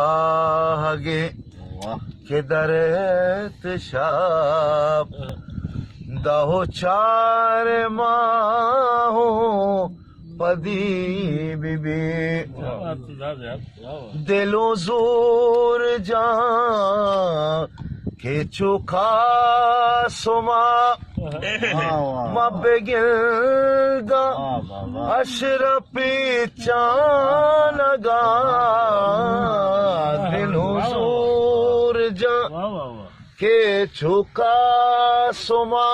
आगे के दरेत शाप दहो चार माहो पदी बीबी दिलो जोर जा के चुका सुमा मबगिल्दा अशरफी चानगा दिलो जोर जा के चुका सुमा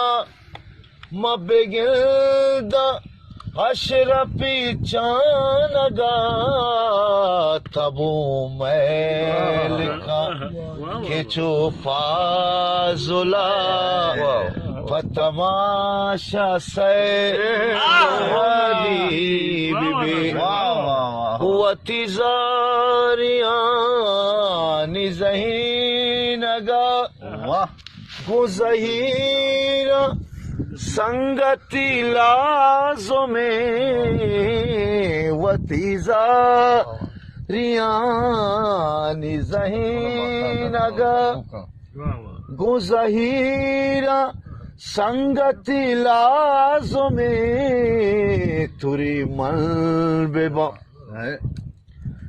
मबगिल्दा अशरफी चानगा तबू मैल का के चुफाजुला तमाशा से बीबी हुवती जारिया निज़हीनगा गुज़हीरा संगति लाजो में वतीजा रियानी ज़हीनगा गुज़हीरा संगति लाजो में तुरी मल बेबा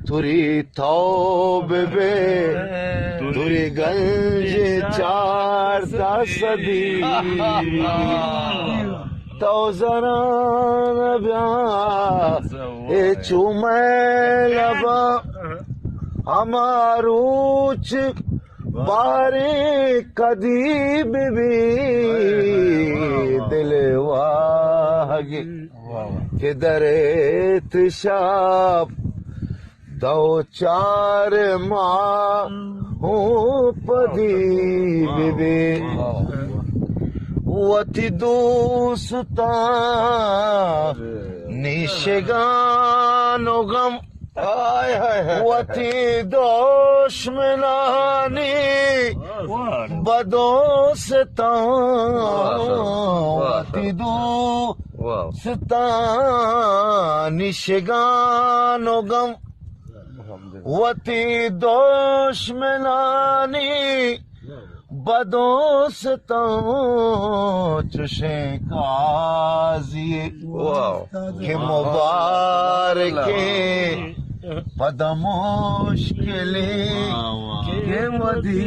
तुरी तौबे तुरी गंज चार सदी तो जरा नब्या ए चुमे लबा हमारूच बारे कदी बीबी दिलवागे के दरेत शाप दो चार माँ हूँ पदी बीबी वती दोस्ता निशगानो गम वती दुश्मनानी बदोस्ता वती दोस्ता निशगानो गम वती दुश्मनानी बदोस्ता चुशे काज़ी के मुबारके पद मुश्किलें के मदी